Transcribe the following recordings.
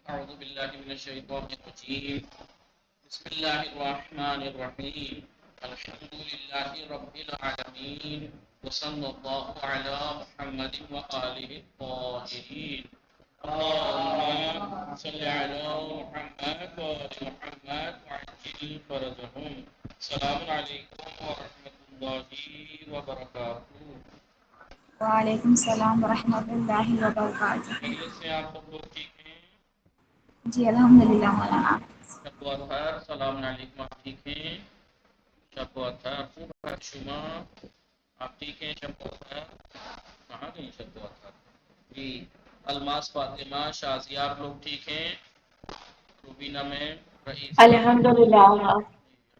أعوذ بالله من الشيطان الرجيم بسم الله الرحمن الرحيم الحمد لله رب العالمين وصلى الله على محمد وآله الطاهرين اللهم صل على محمد وآل محمد وعجل فرجهم السلام عليكم ورحمة الله وبركاته. وعلیکم السلام ورحمۃ اللہ وبرکاتہ. خیریت سے آپ سب لوگ ٹھیک ہیں؟ جی الحمد للہ مولانا. شب و خیر. السلام علیکم. آپ ٹھیک ہیں؟ شب و خیر. خوب ہے شما. آپ ٹھیک ہیں؟ شب و خیر. کہاں گئی شب و خیر؟ جی الماس فاطمہ شازیہ آپ لوگ ٹھیک ہیں؟ روبینہ میں رئیسہ الحمدللہ.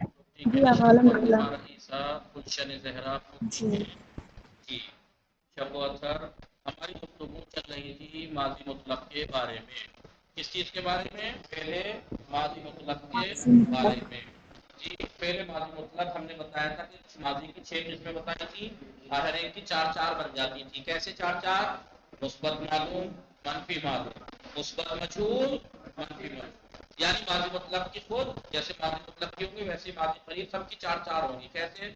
ٹھیک جی ہے؟ الحمد للہ. فاطمہ رئیسہ گلشن زہرا آپ لوگ ٹھیک جی ہیں؟ جی شب و خیر. ہماری گفتگو چل رہی تھی ماضی مطلق کے بارے میں. کس چیز کے بارے میں؟ پہلے ماضی مطلق کے بارے میں. جی پہلے ماضی مطلق ہم نے بتایا تھا کہ ماضی کی 6 قسمیں بتائی تھی. ہر ایک کی 4 بن جاتی تھی. کیسے 4؟ مثبت معلوم، منفی معلوم، مثبت مجہول، منفی مجہول. یعنی ماضی مطلب کی خود جیسے ماضی مطلب کی ہوگی ویسے ماضی قریب سب کی 4 ہونگی. کیسے؟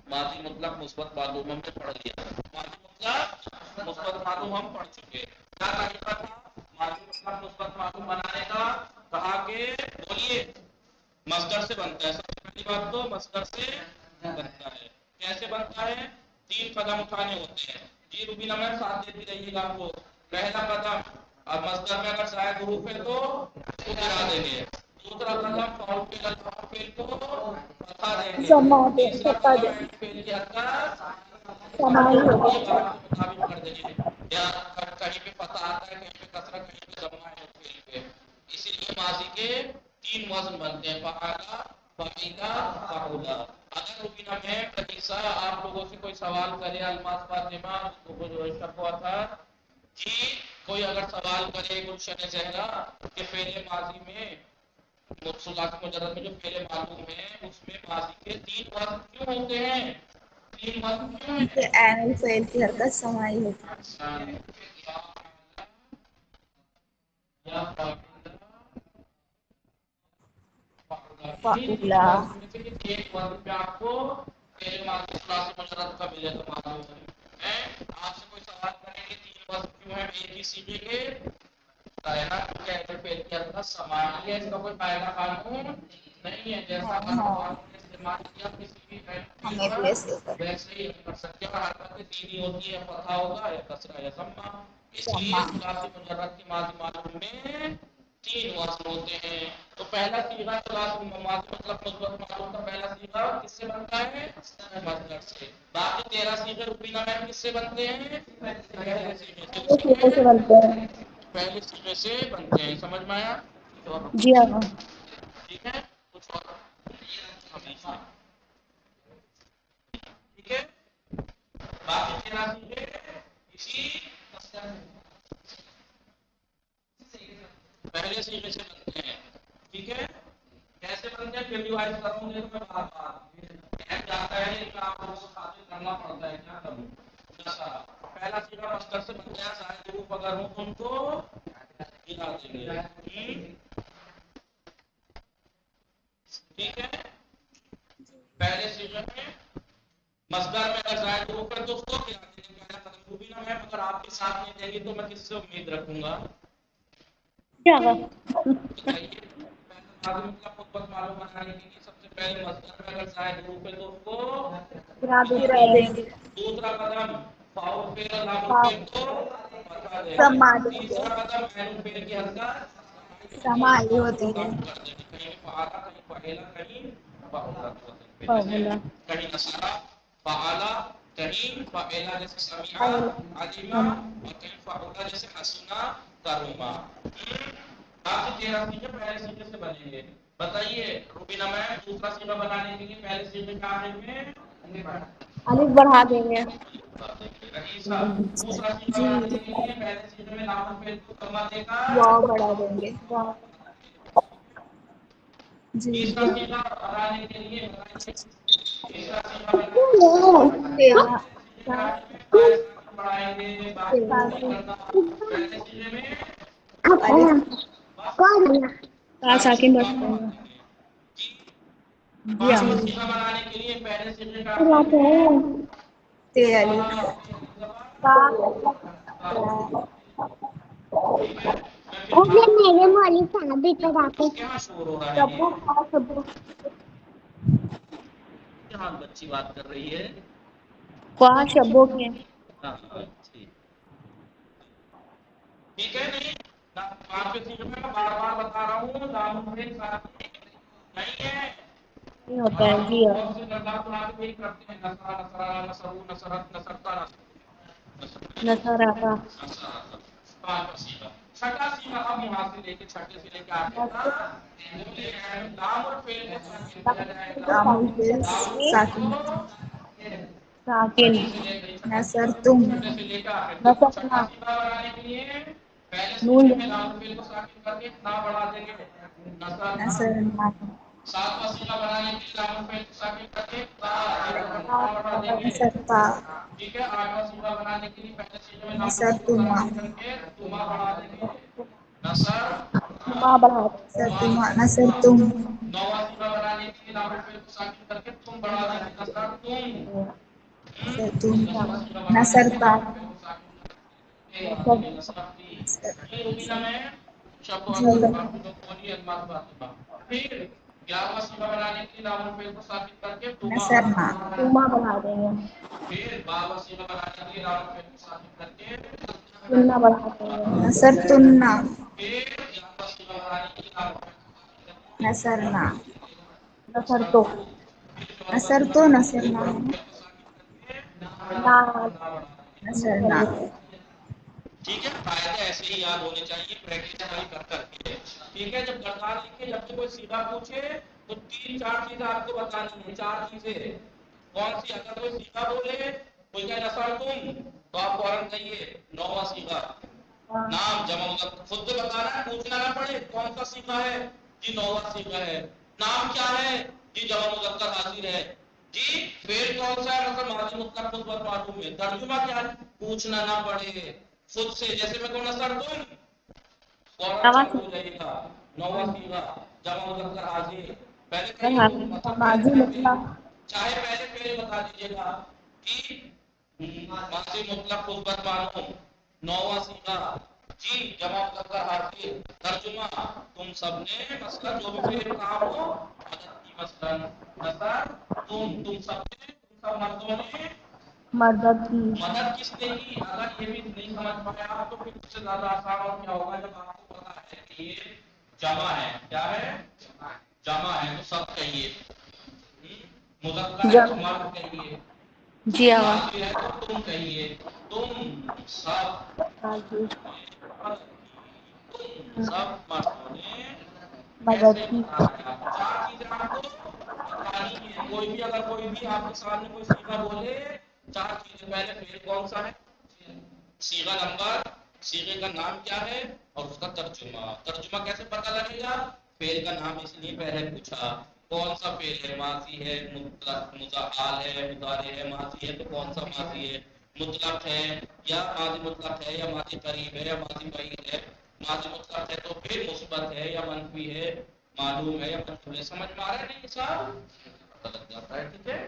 ماضی مطلب مثبت معلوم ہم نے پڑھ لیا. ماضی مطلب مثبت معلوم ہم پڑھ چکے. کیا طریقہ تھا ماضی مطلب مثبت معلوم بنانے کا؟ کہا کہ بولیے مصدر سے بنتا ہے. سب سے پہلی بات تو مصدر سے بنتا ہے. کیسے بنتا ہے؟ 3 قدم اٹھانے ہوتے ہیں. جی روبینہ میم ساتھ دیتی رہیے گا آپ کو. پہلا قدم اب مصدر میں اگر شاید حروف ہے تو گرا دیں گے. دوسرا قدم فاعل فعل کو فتحہ دیں گے. تیسرا قدم فعل کی حرکت سمائی یہ ہوتی بات کے مطابق کر دیں گے. یا کہیں پہ فتح آتا ہے، کہیں پہ کسرہ، کہیں پہ ضمہ ہے فعل پہ. اسی لیے ماضی کے 3 وزن بنتے ہیں: فعلا، فعیلا، فعولا. اگر روبینہ میں رئیسہ آپ لوگوں سے کوئی سوال کرے، الماس فاطمہ شب و خیر جی کوئی اگر سوال کرے گلشن زہرا کہ فعل ماضی میں ثلاثی مجرد میں جو فعل معلوم ہے اس میں ماضی کے 3 وزن کیوں ہوتے ہیں؟ 3 وزن کیوں ہیں؟ کہ عین الفعل کی حرکت سمائی ہوتی ہے. فعلا. ایک وزن پہ آپ کو فعل ماضی ثلاثی مجرد کا ملے گا معلوم ہے. آپ سے کوئی سوال کریں گے 3 وزن کیوں ہے ایک ہی صیغے کے؟ کہنا کیونکہ ایسے فعل کی حرکت سمائی ہے. اس کا کوئی قاعدہ قانون نہیں ہے. جیسا نہیں عرب ہے والوں نے استعمال کیا کسی بھی فعل ہمیں پر پلیس کر ویسے ہی کر سکتے ہیں. اور حرکتیں 3 ہی ہوتی ہے: فتحہ ہوگا یا کسرہ یا ضمہ. اس لیے سما. ثلاثی مجرد کی ماضی معلوم میں 3 وزن ہوتے ہیں. تو پہلا صیغہ ثلاثی ماضی مطلب مثبت معلوم کا پہلا صیغہ کس سے بنتا ہے؟ مصدر سے. باقی 13 صیغے روبینہ میں کس سے بنتے ہیں؟ پہلے صیغے سے. کس سے بنتے ہیں. پہلے صیغے سے بنتے ہیں. سمجھ میں آیا؟ جی ہاں. ٹھیک ہے. کچھ اور ٹھیک ہے. باقی 13 صیغے اسی پہلے صیغے سے بنتے ہیں. ٹھیک ہے. کیسے بنتے ہیں پھر ریوائز کروں گے تو میں بار بار جاتا ہے لیکن آپ لوگوں کو خاطر کرنا پڑتا ہے. کیا کروں؟ پہلا صیغہ مصدر سے بنتا ہے. شاید حروف اگر ہوں ان کو گنا دیں گے. ٹھیک ہے. پہلے صیغے میں مصدر میں اگر زائد حروف ہے تو اس کو گنا دیں گے. پہلا قدم روبینہ ہے. اگر آپ کے ساتھ نہیں دیں گے تو میں کس سے امید رکھوں گا؟ کیا بتائیے. پہلا ماضی مطلب مثبت معلوم بنانے کے لیے سب سے پہلے مصدر میں اگر زائد حروف ہے تو اس کو گرا دیں گنا گے. دیں گے. دوسرا قدم فاعل فعل لام فعل کو فتحہ دیں گے. سما دیں گے. تیسرا قدم عین فعل کی حرکت سمائی ہوتی ہے. کہیں فعلا، کہیں فعیلا، کہیں فعولا. فعلا. کہیں نصرہ، فعلا، کہیں فعیلا جیسے سمعہ، علما، اور کہیں فعولا جیسے حسنا، کروما. باقی 13 صیغے پہلے صیغے سے بنیں گے. بتائیے روبینہ میں دوسرا صیغہ بنانے کے لیے پہلے صیغے کے آخر میں الف بڑھا دیں گے. رئیسہ. دوسرا صیغہ جی بنانے کے لیے پہلے صیغے میں لام فعل کو ضمہ دے کر واو بڑھا دیں گے. جی. تیسرا صیغہ بنانے کے لیے بتائیے. تیسرا صیغہ تیرہ. بڑھائیں گے. باقی کچھ نہیں کرنا. پہلے صیغے میں الف. का साकिन रखते हैं जी جی ہاں पांचवा सीगा बनाने के लिए पहले सीगे का ते अली का ठीक है मैं फिर मुझे मेरे मौली साहब भी पढ़ाते क्या शोर हो रहा है सबू ये का सबू क्या बच्ची बात कर रही है का शब्बों के हाँ ठीक है नहीं पांचवे सीगे में मैं बार बार बता रहा हूँ नाम के साथ नहीं है नहीं होता है जी हाँ बहुत से निर्माण आप यही करते हैं नसरा नसरा नसरू नसरत नसरता नसारा का पांचवा सीगा छठा सीगा अब यहाँ से लेके छठे से लेके आगे तक नाम और फेल को साथ किया जाएगा नाम फिर साकिन साकिन नसर तुम छठे से लेकर आगे तक नसरना छठा सीगा बनाने के लिए पहले नून सीगे में नाम और फेल को साकिन करके ना बढ़ा देंगे नसर नसरना सातवां सीगा बनाने के लिए नाम और फेल को साकिन करके ना बढ़ा देंगे नसरता ठीक है आठवां सीगा बनाने के लिए पहले सीगे में नाम और नसर फेल को तुमा साकिन करके तुमा बढ़ा देंगे नसर तुमा बढ़ा नसर तुमा नसर तुम नौवां सीगा बनाने के लिए नाम और फेल को साकिन करके तुम बढ़ा देंगे नसर तुम नसर तुम दसवां सीगा बनाने के लिए नसरता नाम और फेल को साकिन करके नसरती ये रुबीना में शब्द जी और बाकी लोग बोलिए अलमास फातिमा फिर 11वां सीगा बनाने के लिए नाम और फेल को साकिन करके तुमा नसरना तुमा बढ़ा देंगे फिर 12वां सीगा बनाने के लिए नाम और फेल को साकिन करके तुन्ना बढ़ा देंगे नसर तुन्ना फिर 11वां सीगा बनाने के लिए नाम और फेल को साकिन करके नसरना नसर तो नसर तो नसरना ना नसरना ठीक है कायदे ऐसे ही याद होने चाहिए प्रैक्टिस हमारी कर करके ठीक है जब गरदार लिखे जब से कोई सीधा पूछे तो 3-4 चीजें आपको बतानी है 4 चीजें कौन सी अगर कोई सीधा बोले कोई कहे नसर तुम तो आप फौरन कहिए नौवां सीधा नाम जमा मतलब खुद से बताना है पूछना ना पड़े कौन सा सीधा है जी नौवां सीधा है नाम क्या है जी जमा मुज़क्कर हाजिर है जी फेल कौन सा है मतलब माजी मुतलक खुद पर मालूम है तर्जुमा क्या है पूछना ना पड़े खुद से जैसे मैं कहूँ नसर तुम फौरन चालू हो जाएगा नौवां सीगा जमा मुज़क्कर हाजिर पहले कहिए मतलब माजी पहले मतलब चाहे पहले फेल बता दीजिएगा कि माजी मुतलक खुद पर मालूम नौवां सीगा जी जमा मुज़क्कर हाजिर तर्जुमा तुम सबने मसलन जो भी फेल काम हो मदद की मसलन नसर तुम सबने तुम सब मर्दों ने मदद की मदद किसने की अगर ये भी नहीं समझ पाए आप तो फिर उससे ज्यादा आसान और क्या होगा जब आपको पता है कि ये जमा है क्या है जमा है तो सब कहिए मुज़क्कर है तो मर्द कहिए जी हाँ हाजिर है तो तुम कहिए तुम सब हाजिर सब मर्दों ने मदद ऐसे की बताया 4 चीजें आपको बतानी है कोई भी अगर कोई भी आपके सामने कोई सीधा बोले 4 चीजें पहले फेल कौन सा है सीगा नंबर सीगे का नाम क्या है और उसका तर्जुमा तर्जुमा कैसे पता लगेगा फेल का नाम इसलिए पहले पूछा कौन सा फेल है माजी है मुतलक मुजाहाल है मुदारे है माजी है तो कौन सा माजी है मुतलक है या माजी मुतलक है या माजी करीब है या माजी बईद है माजी मुतलक है तो फिर मुस्बत है या मनफी है मालूम है या मजहूल है समझ में आ रहा है नहीं सब पता लग जाता है ठीक है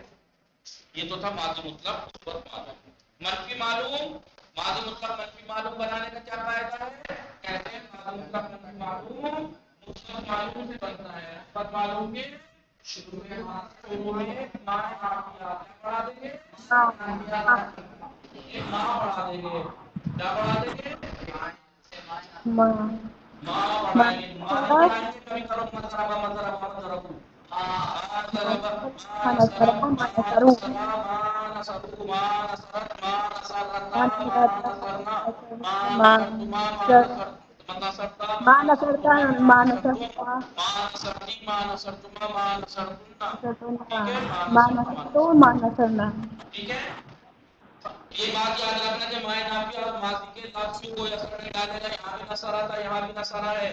ये तो था माजी मुतलक मुस्बत मालूम मनफी मालूम माजी मुतलक मनफी मालूम बनाने का क्या फायदा है कहते हैं माजी मुतलक मनफी मालूम मुस्बत मालूम से बनता है मुस्बत मालूम के शुरू में मां आफिया बढ़ा देंगे मां बढ़ा देंगे क्या बढ़ा देंगे माँ मां बढ़ाएंगे मां नहीं बढ़ाएंगे कभी करो मजरबा मजरबा मजरबू ठीक है ये बात याद रखना कि माए नाफिया और माजी के लफ्ज में कोई असर नहीं डालेगा यहाँ भी नसर आता यहाँ भी नसर है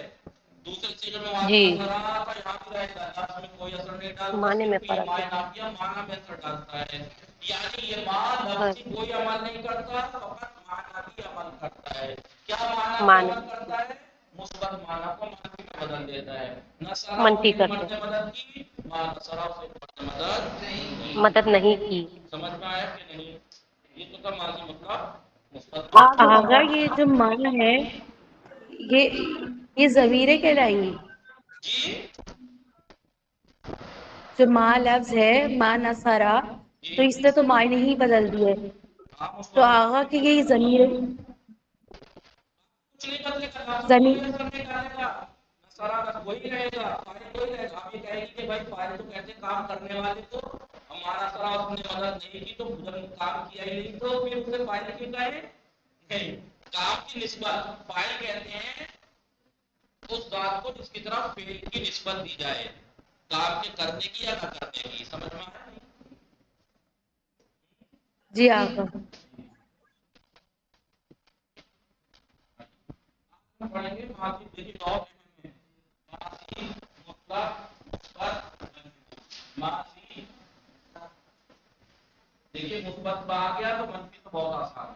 दूसरे सीगे में माजी नसर आता यहाँ भी रहेगा लफ्ज में कोई असर नहीं डालता माने में सिर्फ ये फर्क माए है। नाफिया माना में असर डालता है यानी ये मान लफ्जी कोई अमल नहीं करता फकत माना भी अमल करता है क्या माना पे माने अमल करता है मुस्बत माना को माना بدل دیتا ہے. نصرہ منفی ایک کر مرد دے. نے مدد کی, ما نصرہ اس ایک مرد نے مدد نہیں. مدد نہیں کی. سمجھ میں آیا کہ نہیں؟ یہ تو تھا ماضی مطلق مثبت. آگا یہ جو معنی ہے یہ ضمیریں کہلائیں گی. جی جو ماں لفظ ہے ماں نصرہ تو اس نے تو معنی ہی بدل دیے. ہاں تو مثبت آگا کہ یہ ضمیر کچھ نہیں بدلے گا, لفظ کوئی ضمیر اثر نہیں کرے گا. نصرہ کا وہی رہے گا, فاعل وہی رہے گا. آپ یہ کہیں گے کہ بھائی فاعل تو کہتے ہیں کام کرنے والے کو, ہمارا نصرہ اس نے مدد نہیں کی تو جب کام کیا ہی نہیں تو پھر اسے فاعل کیوں کہیں؟ نہیں, کام کی نسبت فاعل کہتے ہیں اس ذات کو جس کی طرف فعل کی نسبت دی جائے, کام کے کرنے کی یا نہ کرنے کی. سمجھ میں آیا نہیں؟ جی آگا پڑھیں گے ماضی دیکھیے بہت اہم ہے. ماضی مطلق مثبت ماضی, دیکھیے مثبت با آ گیا تو منفی تو بہت آسان ہے.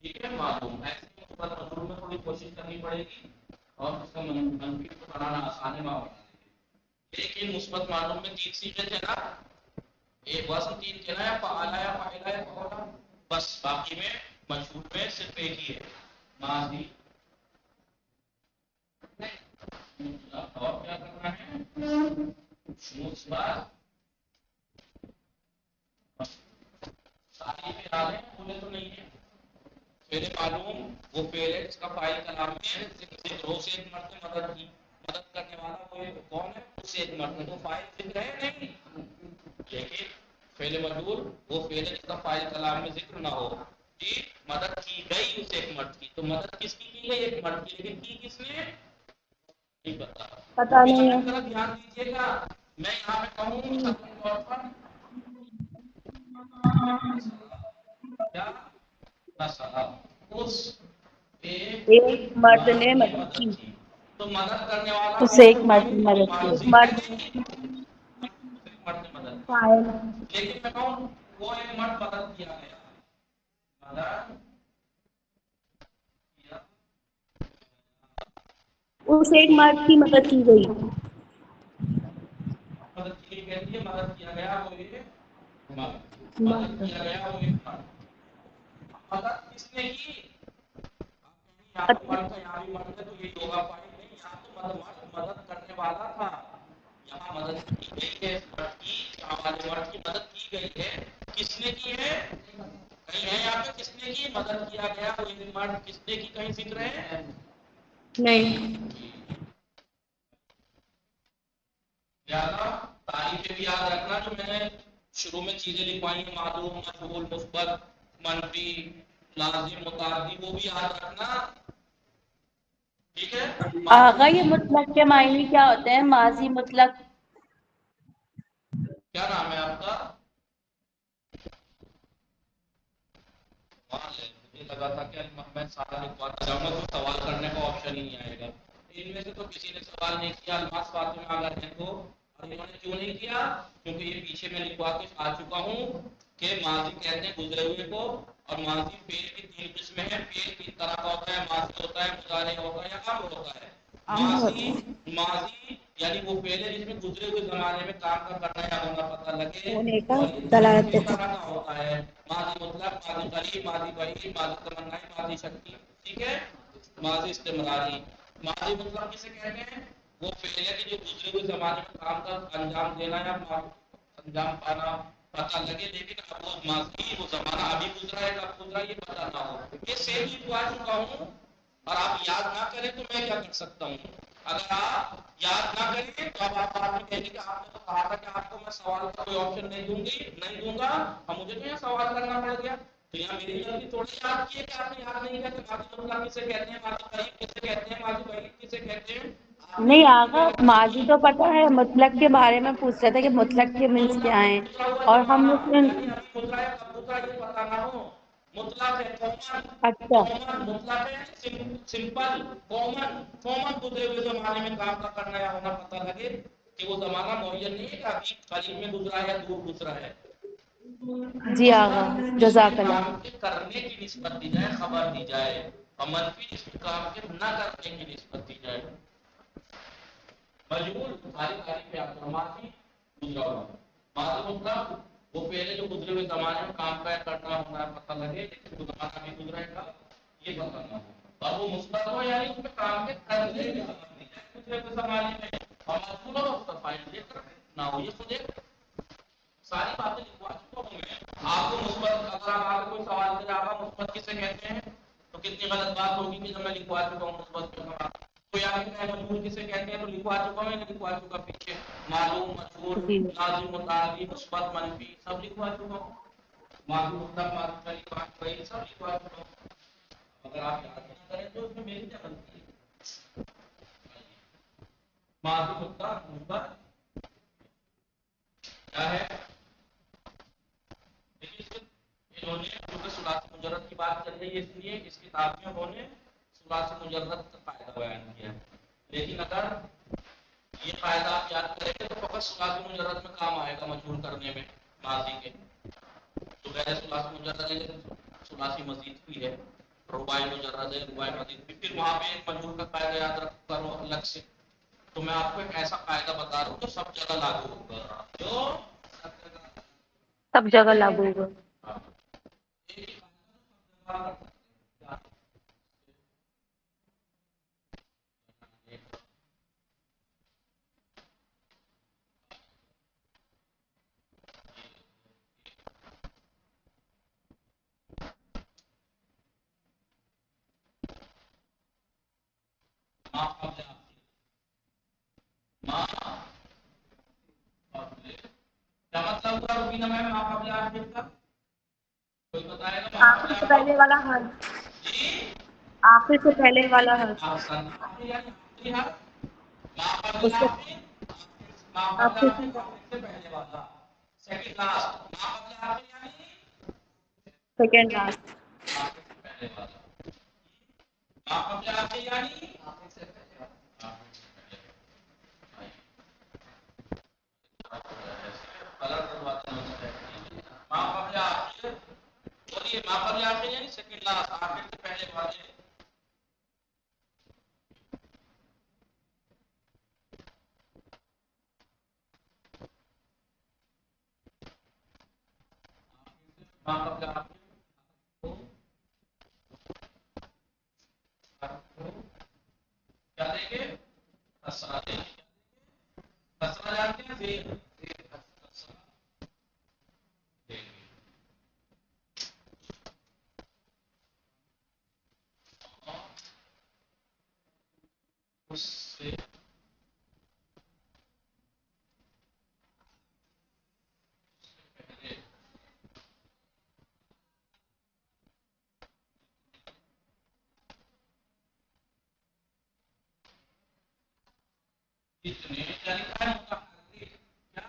ٹھیک ہے, معلوم ایسے مثبت مضمون میں تھوڑی کوشش کرنی پڑے گی اور اس کا منفی کو بنانا آسان ہے معلوم. لیکن مثبت معلوم میں 3 سیغے تھے نا, ایک وزن 3 تھے نا, یا فعلا یا فاعلا یا فعلا, بس باقی میں مشہور میں صرف ایک ہی ہے ماضی. اور کیا کرنا ہے, مثبت ساری پہ ڈالیں, پورے تو نہیں ہے. پہلے معلوم وہ پہلے اس کا فاعل کلام میں ذکر ہو سے ایک مرد نے مدد کی, مدد کرنے والا کوئی کون ہے, اس ایک مرد نے, تو فاعل ذکر ہے نہیں. لیکن فعل مجہول وہ فعل جس کا فاعل کلام میں ذکر نہ ہو, جی مدد کی گئی اس ایک مرد کی, تو مدد کس کی گئی, ایک مرد کی, لیکن کی کس نے نہیں پتا. پتا یہاں نہیں پہ ہے. ذرا دھیان دیجیے گا, میں یہاں پہ کہوں مثلاً طور پر کیا نصرہ, اس ایک مرد نے مدد کی, تو مدد کرنے والا اس کون ایک ہے, مرد فاعل نے مدد کی. ماضی ہے نہیں, ایک مرد نے مدد کی. فاعل لیکن میں کہوں وہ ایک مرد مدد کیا گیا, مدد کیا اس ایک مرد کی مدد کی گئی. مدد کی گئی کہتی ہے, مدد کیا گیا وہ ایک مرد, مدد کیا گیا وہ ایک مرد. مدد کس نے کی, یہاں تو مرد تھا, یہاں بھی مرد ہے, تو یہ ہوگا فاعل نہیں, یہاں تو مدد کرنے والا تھا. یہاں مدد کی گئی ہے مرد کی, یہاں والے مرد کی مدد کی گئی ہے, کس نے کی ہے, کہیں ہے یہاں پہ کس نے کی, مدد کیا گیا وہ ایک مرد, کس نے کی کہیں ذکر ہے نہیں. لہٰذا تعریفیں بھی یاد رکھنا جو میں نے شروع میں چیزیں لکھوائی ہیں, معلوم, مجہول, مثبت, منفی, لازم, متعدی, وہ بھی یاد رکھنا. ٹھیک ہے, آگا یہ معلوم مطلق کے معنی کیا ہوتے ہیں, ماضی مطلق. کیا نام ہے آپ کا, مجھے لگا تھا کہ میں سارا لکھواتا جاؤں گا تو سوال کرنے کا آپشن ہی نہیں آئے گا. ان میں سے تو کسی نے سوال نہیں کیا. الماس فاطمہ اگر ہیں تو, اور انہوں نے کیوں نہیں کیا, کیونکہ یہ پیچھے میں لکھوا کے آ چکا ہوں کہ ماضی کہتے ہیں گزرے ہوئے کو, اور ماضی فعل کی 3 قسمیں ہیں. فعل 3 طرح کا ہوتا ہے, ماضی ہوتا ہے, مضارع ہوتا ہے, یا امر ہوتا ہے. ماضی یعنی وہ فعل ہے جس میں گزرے ہوئے زمانے میں کام کا کرنا یا ہونا پتہ لگے, اور یہ 3 طرح کا ہوتا ہے, ماضی مطلق, ماضی قریب, ماضی بعید, ماضی تمنائی, ماضی شکی. ٹھیک ہے, ماضی استمراری. ماضی مطلق کسے کہتے ہیں, وہ فعل ہے کہ جو گزرے ہوئے زمانے میں کام کا انجام دینا یا انجام پانا پتہ لگے, لیکن اب وہ ماضی وہ زمانہ ابھی گزرا ہے, کب گزرا یہ پتہ نہ ہو. یہ سیم لکھوا چکا ہوں, اور آپ یاد نہ کریں تو میں کیا کر سکتا ہوں. اگر آپ یاد نہ کریں تو اب آپ بعد میں کہیں گے کہ آپ نے تو کہا تھا کہ آپ کو میں سوال کا کوئی آپشن نہیں دوں گا, اب مجھے تو یہاں سوال کرنا پڑ گیا. تو یہاں میری غلطی تھوڑی یاد کی ہے کہ آپ نے یاد نہیں کیا کہ ماضی مطلق کسے کہتے ہیں, ماضی قریب کسے کہتے ہیں, ماضی بعید کسے کہتے ہیں. آپ نے نہیں یہ آگا ماضی تو پتہ ہے, مطلق کے بارے میں پوچھ رہے تھے کہ مطلق کے مینس کیا ہیں, اور ہم اس میں گزرا ہے کب گزرا یہ پتہ نہ ہو. مطلق ہے اچھا کامن مطلق ہے سمپل کامن گزرے ہوئے زمانے میں کام کا کرنا یا ہونا پتہ لگے کہ وہ زمانہ معین نہیں ہے کہ ابھی قریب میں گزرا ہے یا دور گزرا ہے. جی آگا جس میں جزاک اللہ. کام کے کرنے کی نسبت دی جائے, خبر دی جائے, اور منفی جس میں کام کے نہ کرنے کی نسبت دی جائے. मजबूर सारी तारीफें आपको माजी गुजरा हुआ माजी मतलब वो पहले जो गुजरे हुए जमाने में काम काज करना होता है पता लगे लेकिन वो जमाना भी गुजरेगा ये पता ना हो और वो मुस्बत हो यानी उसमें काम के करने गुजरे हुए जमाने में और मजबूर हो उसका फाइल लेकर ना हो ये खुद एक सारी बातें लिखवा चुका हूं मैं आपको मुस्बत अगर आप आगे कोई सवाल करे आप मुस्बत किसे कहते हैं तो कितनी गलत बात होगी कि जब मैं लिखवा चुका हूं मुस्बत के सवाल कोई आगे कहे मजबूर किसे कहते हैं तो लिखवा चुका हूं या लिखवा चुका पीछे मालूम मजबूर जी लाजिम मुताबिक मुस्बत मनफी सब लिखवा चुका हूं मालूम मुतलक मालूम का लिखवा वही सब लिखवा चुका हूं अगर आप याद ना करें तो उसमें मेरी क्या गलती है मालूम मुतलक मुस्बत क्या है इन्होंने क्योंकि सुलासी मुजर्रद की बात चल रही है इसलिए इस किताब में उन्होंने सुलासी मुजर्रद का फायदा बयान किया लेकिन अगर ये फायदा आप याद करेंगे तो फकत सुलासी मुजर्रद में काम आएगा मजबूर करने में माजी के तो पहले सुलासी मुजर्रद है सुलासी मजीद भी है रुबाई मुजर्रद है रुबाई मजीद भी फिर वहां पे एक मजबूर का कायदा याद रख करो अलग से तो मैं आपको एक ऐसा कायदा बता रहा हूँ जो सब जगह लागू होगा जो सब जगह लागू होगा क्या मतलब हुआ रुबीना मैम माँ कबले आखिर का कोई बताएगा आखिर से पहले वाला हर्फ जी आखिर से पहले वाला हर्फ आसान यानी आखिरी हर्फ माँ कबले उससे आखिर माँ कबले आखिर आखिर से पहले वाला सेकंड लास्ट माँ कबले आखिर यानी सेकेंड लास्ट आखिर से पहले वाला माँ कबले आखिर यानी आखिर से पहले वाला कलर करवाते हैं माँ कबले आखिर बोलिए माँ कबले आखिर यानी सेकंड लास्ट आखिर से पहले वाले माँ कबले आखिर क्या देंगे कसरा देंगे कसरा जानते हैं जेर कसरा देंगे उससे पहले जितने यानी क्या मुताहर्रिक क्या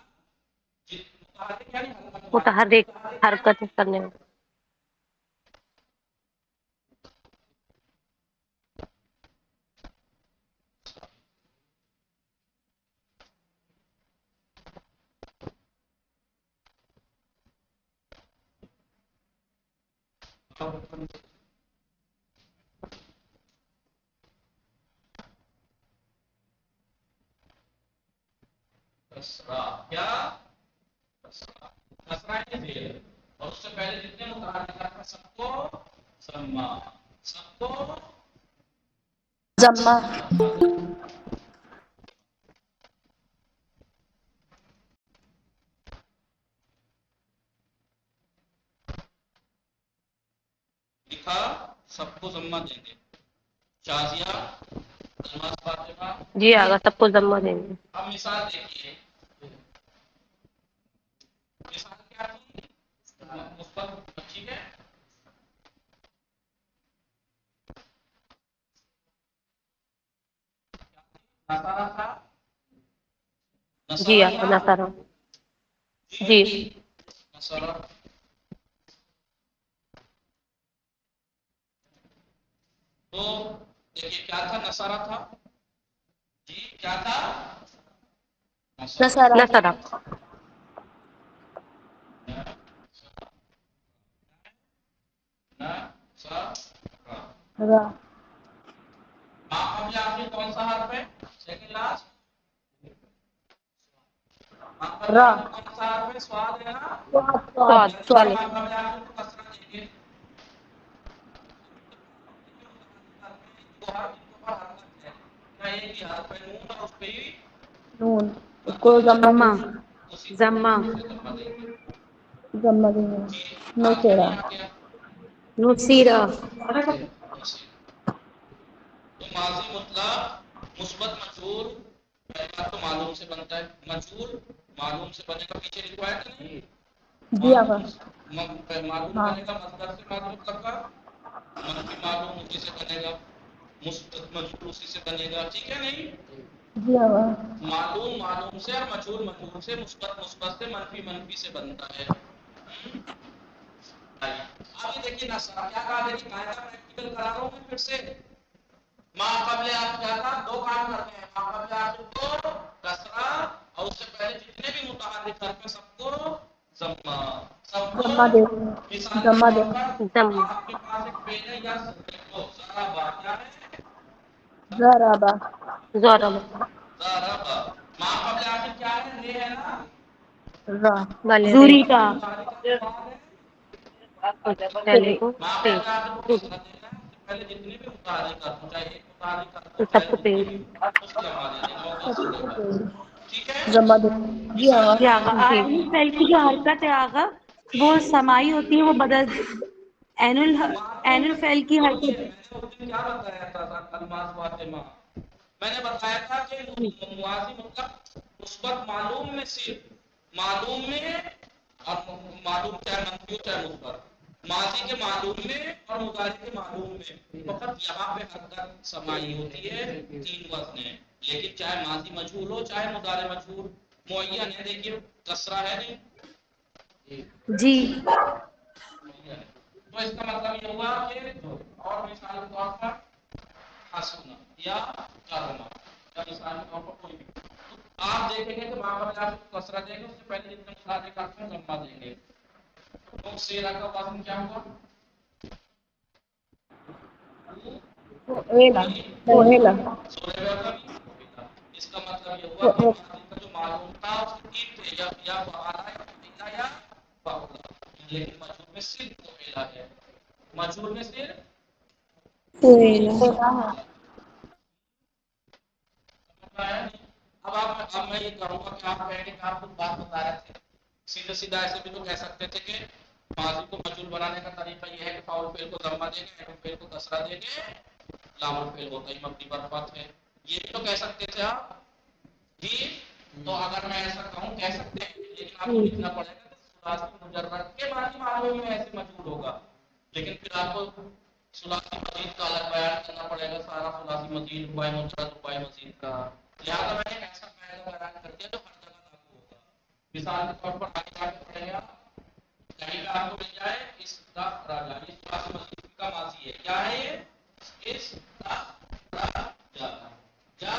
मुताहर्रिक यानी हरकत वाले मुतहर्रिक मुताहर्रिक हरकत करने में कसरा क्या कसरा कसरा यानी जेर और उससे पहले जितने मुताहर्रिक था सबको सम्मा सबको जम्मा लिखा सबको जम्मा देंगे शाजिया अल्मास फातिमा जी आगा सबको जम्मा देंगे अब मिसाल देखिए मिसाल क्या थी मुस्बत ठीक है नसारा था जी नसारा आगा था नसारा जी नसारा तो देखिए क्या था नसारा था जी क्या था नसारा नसारा नसारा रा माँ कबले आखिर कौन सा हर्फ है सेकंड लास्ट را कौन सा हर्फ है? स्वाद है ना। स्वाद स्वाद वाले आखिर को कसरा देंगे। दो हर्फ जिनके ऊपर हरकत है, क्या एक ही हर्फ है नून और उस पे ही नून, उसको जमा जम्मा उसी जम्मा जम्मा देंगे। जमा देंगे। जी नो आ गया चेहरा नहीं आ गया? नुसीरा तो माजी मुतलक मुस्बत मजहूल पहली बात तो मालूम से बनता है, मजहूल मालूम से बनेगा, पीछे लिखवा है कि नहीं? जी आगा मालूम हाँ बनेगा मसदर से मालूम मुतलक का, मनफी मालूम उसी से बनेगा, मुस्बत मजहूल उसी से बनेगा, ठीक है नहीं? जी आगा मालूम मालूम से और मजहूल मजहूल से, मुस्बत मुस्बत से, मनफी मनफी से बनता है। आगे देखिए ना सर क्या कहा, देखिए कायदा प्रैक्टिकल करा रहा हूं मैं फिर से। माँ कबले आप क्या था, दो काम करते हैं, माँ कबले आप को कसरा और उससे पहले जितने भी मुतहर्रिक हर्फ हैं सबको जम्मा, सबको जमा दे मिसाल के जमा दे तौर पर जम्मा आपके पास एक पेन है या देखो जरा बात क्या है, जराबा ज़रब जरा बात माँ कबले आप क्या है, रे है ना, रा वाले और ज़ूरी का मुतारिक का बाद है, पहले को माँ पे कबले आप को कसरा देना है, उससे पहले जितने भी मुतहर्रिक हर्फ हो, चाहे एक मुतहर्रिक हर्फ हो, चाहे सबको पे जितने भी उसको जमा दे देना होगा सबको सीधे बात, ठीक है? जमा दे जी मिसाल आगा के ये तौर आगा पर आयनुल फेल की जो हरकत है आगा वो समाई होती है, वो बदल एनुल मालूम एनुल में फेल की सुनिए, हरकत मैंने उस दिन क्या बताया था अल्मास फातिमा, मैंने बताया था कि मुआजी मतलब मुस्बत मालूम में सिर्फ मालूम में और मालूम चाहे मंफी हो चाहे मुस्बत, माजी के मालूम में और मुजारी के मालूम में फकत यहाँ पे हरकत समाई होती है, तीन वज़न है, लेकिन चाहे माजी मजहूल हो चाहे मुजारे मजहूल मुअय्यन है, देखिए कसरा है नहीं, जी तो इसका मतलब ये हुआ कि और मिसाल के तौर पर हसना या करमा या मिसाल के तौर पर कोई भी, तो आप देखेंगे कि वहां पर आप कसरा देंगे, उससे पहले जितने मुसादे करते हैं जम्मा देंगे, तो सेरा का वजन क्या होगा, एला एला इसका मतलब ये हुआ कि माजी का जो मालूम था उसके तीन थे, या फआला या फईला या फाउला, लेकिन मजहूल में सिर्फ फईला है, मजहूल में सिर्फ अब मैं ये करूंगा कि आप कहेंगे कि आप कुछ बात बता रहे थे, सीधे सीधा ऐसे भी तो कह सकते थे कि माजी को मजहूल बनाने का तरीका ये है कि फाउल फेल को जम्मा देंगे, एनुल फेल को कसरा देंगे, लामुल फेल होता ही मबनी पर फत है, ये भी तो कह सकते थे आप जी। तो अगर मैं ऐसा कहूं कह सकते हैं, लेकिन आपको लिखना पड़ेगा कि सुलासी मुजर्रद के माजी मालूम में ऐसे मजहूल होगा, लेकिन फिर आपको सुलासी मजीद का अलग बयान करना पड़ेगा, सारा सुलासी मजीद रुबाई मुजर्रद रुबाई मजीद का, लिहाजा मैंने ऐसा कायदा बयान कर दिया जो हर जगह लागू होगा। मिसाल के तौर पर आगे जाके पढ़ेगा, कहीं पे आपको मिल जाए इसका राजा, ये सुलासी मजीद का माजी है, क्या है ये, इसका राजा या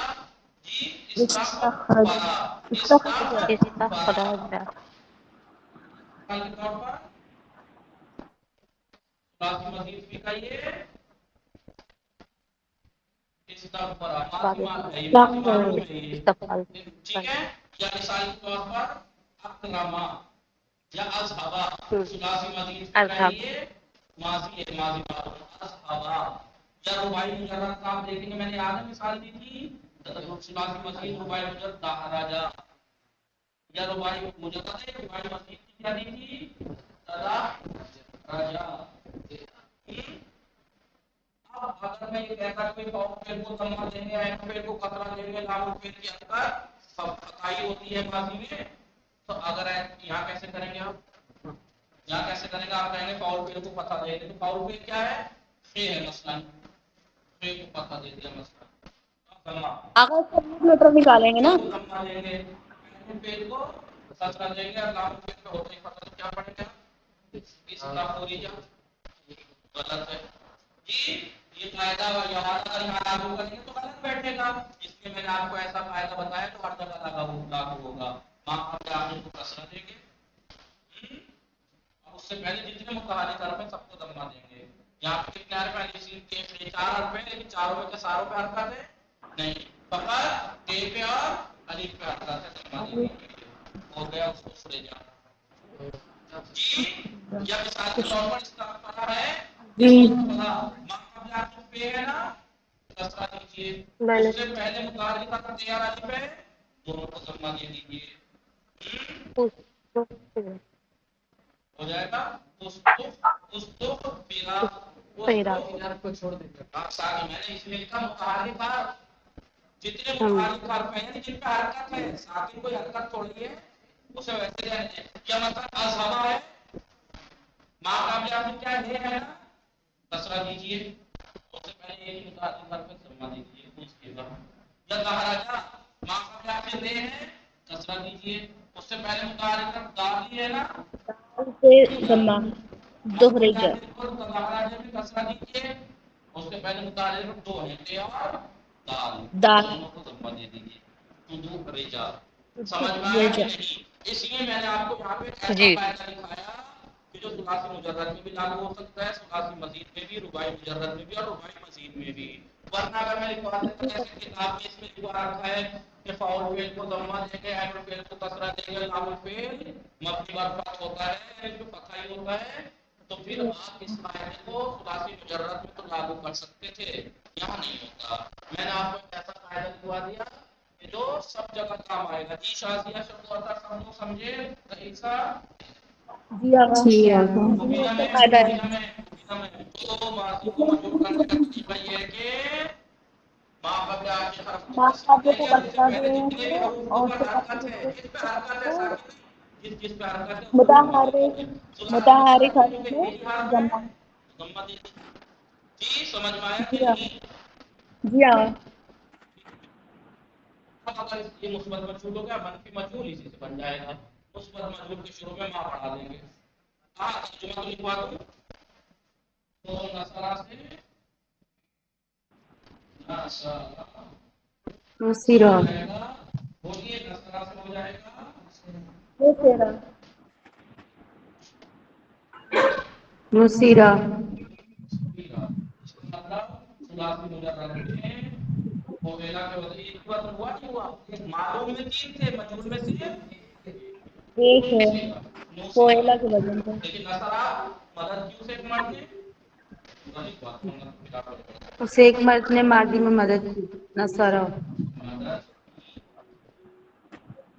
जी इसका इस्तखरज परा, इस्तखरज इसका परा, खराजा मिसाल के तौर पर सुलासी मजीद भी का ये इस्तगफरा माजी मालूम है ये, इस्तफाल ठीक है, या मिसाल के तौर पर अकरमा या अज़हबा, सुलासी मजीद का अज़हब ये माजी है, माजी मालूम अज़हबा, या रुबाई मुजर्रद का आप देखेंगे मैंने याद है मिसाल दी थी, सुलासी मजीद रुबाई मुजर्रद दाहराजा, या रुबाई मुजर्रद है, रुबाई मजीद की क्या दी थी, तदा राजा। अब अगर मैं ये कहता कोई फाउल फेल को जमा देंगे, एनुल फेल को कसरा देंगे, लामुल फेल के अंदर फताई होती है माजी में, तो अगर यहाँ कैसे करेंगे आप, यहाँ कैसे करेंगे, आप कहेंगे फाउल फेल को फता दे देंगे, तो फाउल फेल क्या है, फे है मसलन, फे को फता दे दिया मसलन, जमा आगा मीटर निकालेंगे ना, जमा देंगे, एनुल फेल को कसरा देंगे और लामुल फेल पे होते ही फता, तो क्या पड़ेगा, इसका पूरीजा गलत है जी, ये कायदा यहाँ अगर यहाँ लागू करेंगे तो गलत बैठेगा, इसलिए मैंने आपको ऐसा कायदा बताया जो हर जगह लागू होगा, माँ के आखिर को कसरा देंगे और उससे पहले जितने मुतहर्रिक हर्फ हैं सबको जम्मा देंगे। यहाँ पे कितने हर्फ हैं, के चार हर्फ हैं, लेकिन चारों में के सारों पे हरकत है नहीं, फकत ते पे और अलिफ पे हरकत है, जम्मा देंगे। हो गया उसको फ्रेजा जी। या मिसाल के तौर पर इसका पता है जी मां का पे है ना कसरा दीजिए, उससे पहले मुतारिफ का तैयार अलिफ है दोनों को जमा दे दीजिए, हो जाएगा उसको मेरा इधर को छोड़ देंगे। आप साथ मैंने इसमें लिखा मुतारिफ जितने मुतारिफ हरफ हैं जिन पे हरकत है साथ ही कोई हरकत थोड़ी है उसे वैसे रहने दें। क्या मतलब अज़हबा है मां का आपने क्या है ना कसरा दीजिए, उससे पहले एक मुतारिफ हरफ जमा दीजिए उसके बाद या महाराजा मां का आपने दे है कसरा दीजिए, उससे पहले मुतारिफ दाली है ना से जमा दोहरेजा महाराजा में कसरा दीजिए, उससे पहले मुतारिफ दो है ते और दाल दाल दोनों को जमा दे दीजिए तुदू रेजा। समझ में आया कि नहीं? इसलिए मैंने आपको यहाँ पे ऐसा कायदा दिखाया कि जो सुलासी मुजर्रद में भी लागू हो सकता है, सुलासी मजीद में भी, रुबाई मुजर्रद में भी और रुबाई मजीद में भी। वरना अगर मैं लिखवा देता जैसे किताब में इसमें लिखवा रखा है कि फाउल फेल को दम्मा देंगे, ऐनुल फेल को कसरा देंगे, लामुल फेल मबनी पर फत होता है, यानी जो फतहा ही होता है, तो फिर आप इस कायदे को सुलासी मुजर्रद में तो लागू कर सकते थे, यहाँ नहीं होता। मैंने आपको एक ऐसा कायदा लिखवा दिया कि जो सब जगह काम आएगा। जी शाजिया शब्द होता सब लोग समझे सही सा जी आगा मुबीना में फायदा है तो माजी को मजबूर करने का तरीका ये है कि मां का क्या हरफ को माँ कसरा बाबू को देंगे, इससे कसरा पहले जितने भी देंगे हरूफ के और ऊपर उसके हरकत है, बाद जिस पे हरकत है साकिन जिस जिस पे हरकत है उसको जमा दे मुताहारिक दीजिए। सुलासी मुताहारिक मुजर्रद में हरफ भी में यही हरफ है जमा। जमा दे दीजिए। जी समझ में आया जी कि आगा नहीं? जी आगा अगर ये मुस्बत मजहूल हो गया मनफी मजहूल इसी से बन जाएगा। मुस्बत मजहूल के शुरू में मां पढ़ा देंगे। हाँ तर्जुमा तो लिखवा दूं तो नसरा से नसरा मुसीरा हो जाएगा, बोलिए नसरा से हो जाएगा ये तेरा मुसीरा इसका मतलब सुलासी मुजर्रद में होवेला के बदले एक बार हुआ नहीं हुआ, मालूम में तीन थे मजहूल में सिर्फ एक है नूसीरा, कोयला के वजन से लेकिन नसरा मदद क्यों से मर्द वही बात होगा फिर आप उसे एक मर्द ने माजी में मदद की नसरा मदद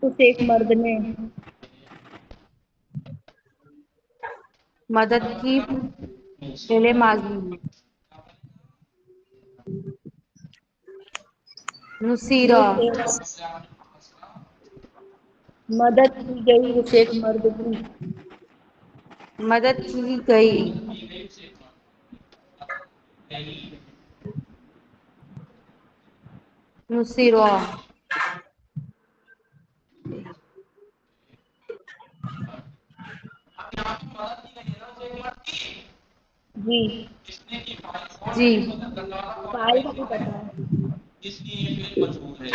उस एक मर्द ने मदद की पहले माजी में ये मुसीरा तेरा मदद की गई उस एक मर्द की मदद की गई मुसीरा जी जी फाइल का भी पता है इसलिए ये फेल मजबूर है जी,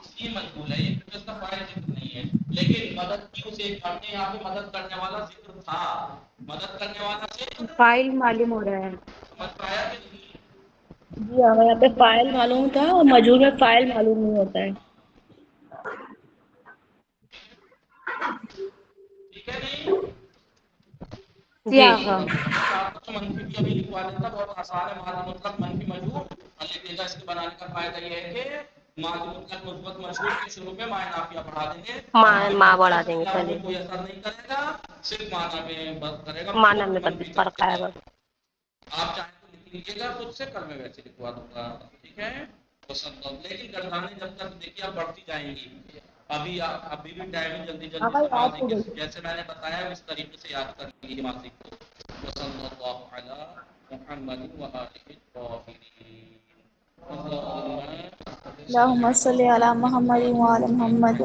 इसलिए मजबूर है, ये इसका फाइल जिक्र नहीं है, लेकिन मदद की उसे करने यहाँ पे मदद करने वाला जिक्र था, मदद करने वाला जिक्र फाइल मालूम हो रहा है समझ पाया कि नहीं? जी हाँ यहाँ पे फाइल मालूम था और मजहूल में फाइल मालूम नहीं होता है। ठीक है नहीं? जी जी आगा आपको मनफी भी अभी लिखवा देता, बहुत आसान है। मादी मुतलक मनफी मजहूल लिख देगा। इसके बनाने का फायदा ये है कि मादी मुतलक मुस्बत मजहूल के शुरू में माए नाफिया बढ़ा देंगे, माँ बढ़ा देंगे पहले, कोई असर नहीं करेगा, सिर्फ माना में बस करेगा, माना में बस फर्क आएगा। आप चाहें तो लिख लीजिएगा खुद से, कल मैं वैसे लिखवा दूंगा, ठीक है? तो सब लेकिन गणनाएं जब तक देखिए आप बढ़ती जाएंगी, अभी भी टाइम है, जल्दी जल्दी आगा से याद माजी हो के गई जैसे मैंने बताया इस तरीके से याद कर लीजिए माजी को। वसल्लल्लाहु अला मुहम्मद व आलिहि अल्लाहुम्मा सल्ली अला मुहम्मद व अला मुहम्मद।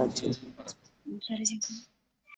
ताहिरीन।